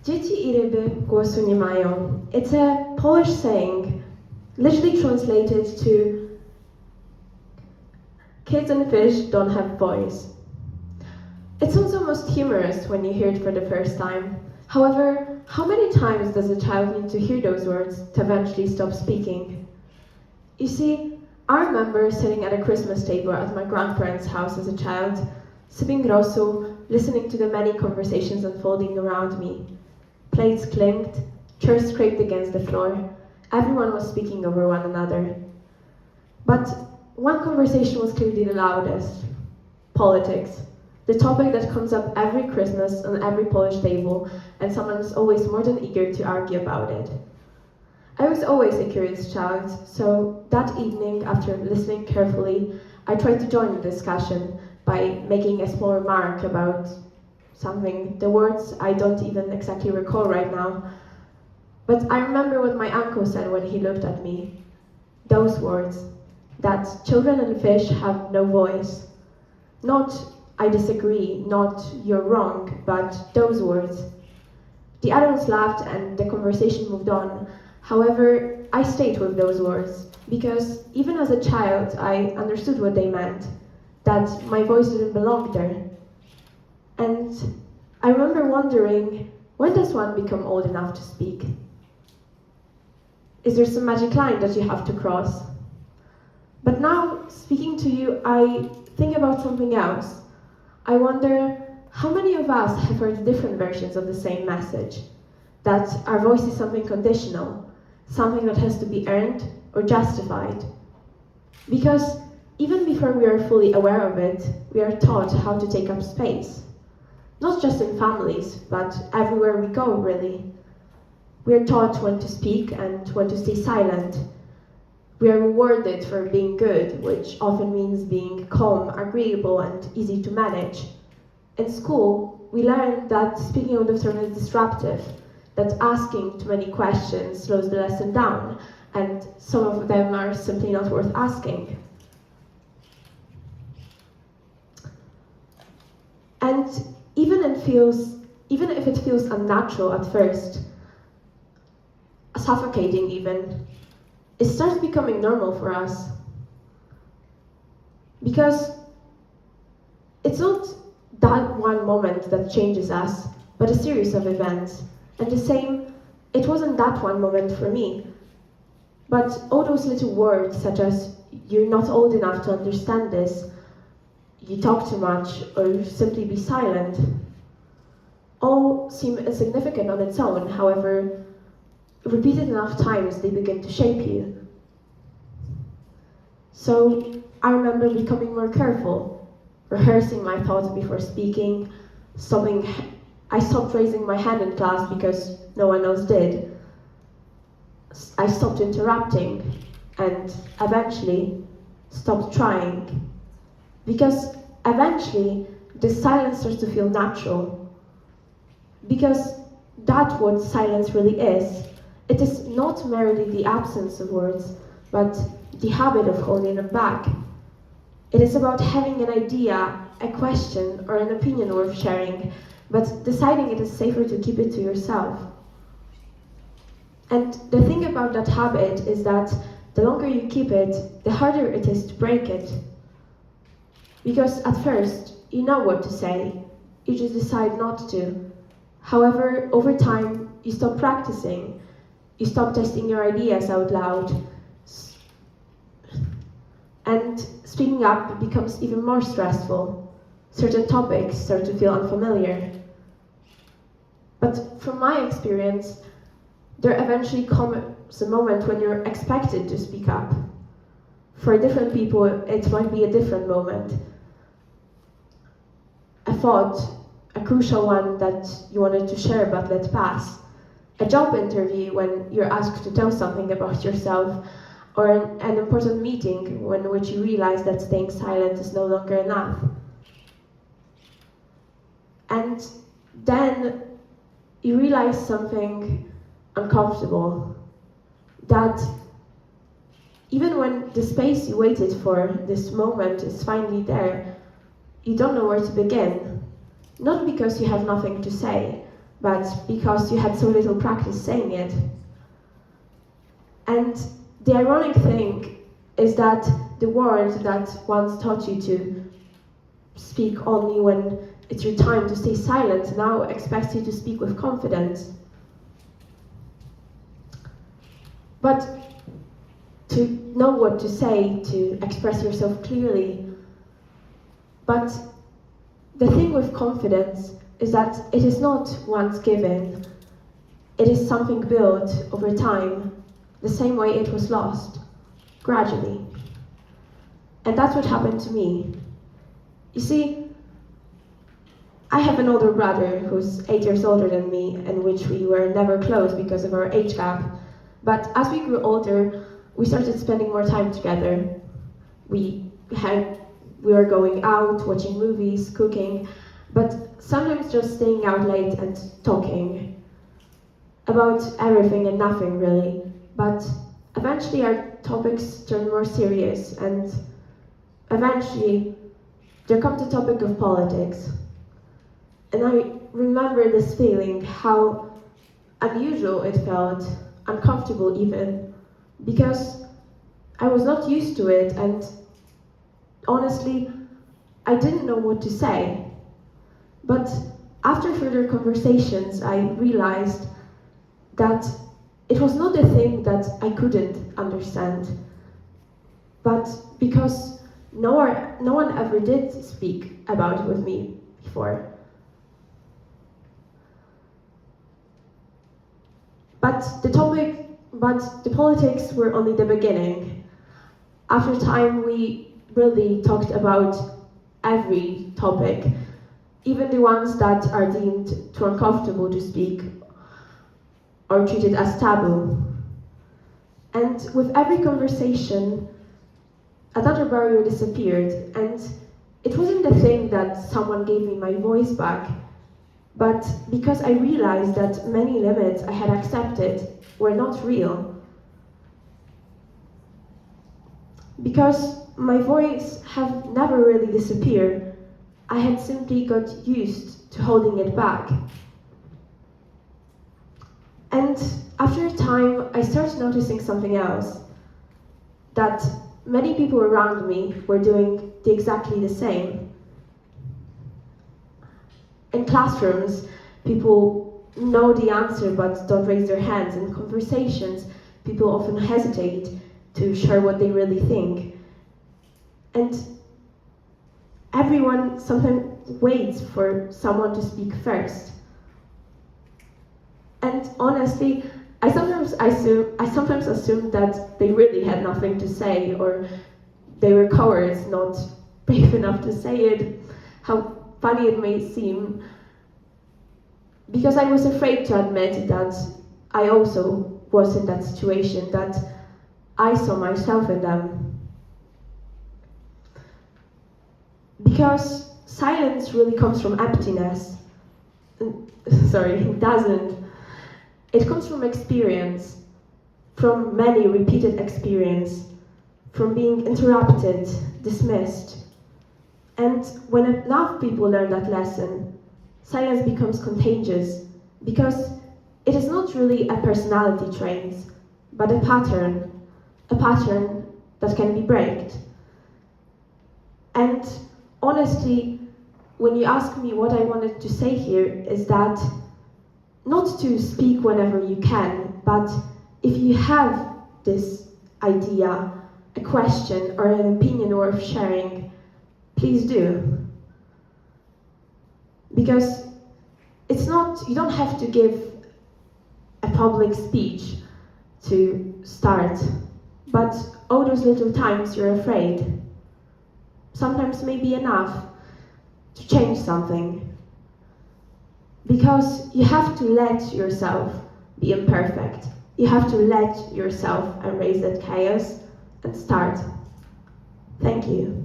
Dzieci i ryby głosu nie mają. It's a Polish saying, literally translated to kids and fish don't have voice. It sounds almost humorous when you hear it for the first time. However, how many times does a child need to hear those words to eventually stop speaking? You see, I remember sitting at a Christmas table at my grandparents' house as a child, sipping rosu, listening to the many conversations unfolding around me. Plates clinked, chairs scraped against the floor. Everyone was speaking over one another. But one conversation was clearly the loudest: politics. The topic that comes up every Christmas on every Polish table, and someone is always more than eager to argue about it. I was always a curious child, so that evening, after listening carefully, I tried to join the discussion by making a small remark about something. The words I don't even exactly recall right now, but I remember what my uncle said when he looked at me. Those words, that children and fish have no voice. Not I disagree, not you're wrong, but those words. The adults laughed and the conversation moved on. However, I stayed with those words because even as a child, I understood what they meant, that my voice didn't belong there. And I remember wondering, when does one become old enough to speak? Is there some magic line that you have to cross? But now, speaking to you, I think about something else. I wonder, how many of us have heard different versions of the same message? That our voice is something conditional, something that has to be earned or justified. Because even before we are fully aware of it, we are taught how to take up space. Not just in families, but everywhere we go, really. We are taught when to speak and when to stay silent. We are rewarded for being good, which often means being calm, agreeable, and easy to manage. In school, we learn that speaking out of turn is disruptive, that asking too many questions slows the lesson down, and some of them are simply not worth asking. And even if it feels unnatural at first, suffocating even, it starts becoming normal for us. Because it's not that one moment that changes us, but a series of events. And the same, it wasn't that one moment for me, but all those little words such as, you're not old enough to understand this, you talk too much, or simply be silent, all seem insignificant on its own. However, repeated enough times, they begin to shape you. So I remember becoming more careful, rehearsing my thoughts before speaking, I stopped raising my hand in class because no one else did. I stopped interrupting and eventually stopped trying. Because eventually the silence starts to feel natural. Because that's what silence really is. It is not merely the absence of words, but the habit of holding them back. It is about having an idea, a question, or an opinion worth sharing, but deciding it is safer to keep it to yourself. And the thing about that habit is that the longer you keep it, the harder it is to break it. Because at first, you know what to say, you just decide not to. However, over time, you stop practicing, you stop testing your ideas out loud, and speaking up becomes even more stressful. Certain topics start to feel unfamiliar. But from my experience, there eventually comes a moment when you're expected to speak up. For different people, it might be a different moment. A thought, a crucial one that you wanted to share but let pass. A job interview when you're asked to tell something about yourself, or an important meeting in which you realize that staying silent is no longer enough. And then you realize something uncomfortable, that even when the space you waited for, this moment, is finally there, you don't know where to begin. Not because you have nothing to say, but because you had so little practice saying it. And the ironic thing is that the word that once taught you to speak only when it's your time to stay silent now expects you to speak with confidence. But to know what to say, to express yourself clearly. But the thing with confidence is that it is not once given. It is something built over time, the same way it was lost, gradually. And that's what happened to me. You see, I have an older brother who's 8 years older than me, and which we were never close because of our age gap. But as we grew older, we started spending more time together. We were going out, watching movies, cooking, but sometimes just staying out late and talking about everything and nothing really. But eventually our topics turned more serious, and eventually there comes the topic of politics. And I remember this feeling, how unusual it felt, uncomfortable even, because I was not used to it, and honestly, I didn't know what to say. But after further conversations, I realized that it was not a thing that I couldn't understand, but because no one ever did speak about it with me before. But the politics were only the beginning. After time, we really talked about every topic, even the ones that are deemed too uncomfortable to speak or treated as taboo. And with every conversation, another barrier disappeared, and it wasn't the thing that someone gave me my voice back, but because I realized that many limits I had accepted were not real. Because my voice had never really disappeared, I had simply got used to holding it back. And after a time, I started noticing something else, that many people around me were doing exactly the same. In classrooms, people know the answer but don't raise their hands. In conversations, people often hesitate to share what they really think. And everyone sometimes waits for someone to speak first. And honestly, I sometimes assume that they really had nothing to say, or they were cowards, not brave enough to say it, how funny it may seem, because I was afraid to admit that I also was in that situation, that I saw myself in them. Because silence really comes from emptiness. Sorry, it doesn't. It comes from experience, from many repeated experience, from being interrupted, dismissed. And when enough people learn that lesson, silence becomes contagious, because it is not really a personality trait, but a pattern that can be broken. And honestly, when you ask me what I wanted to say here, is that not to speak whenever you can, but if you have this idea, a question, or an opinion worth sharing, please do. Because you don't have to give a public speech to start, but all those little times you're afraid, sometimes may be enough to change something. Because you have to let yourself be imperfect. You have to let yourself erase that chaos and start. Thank you.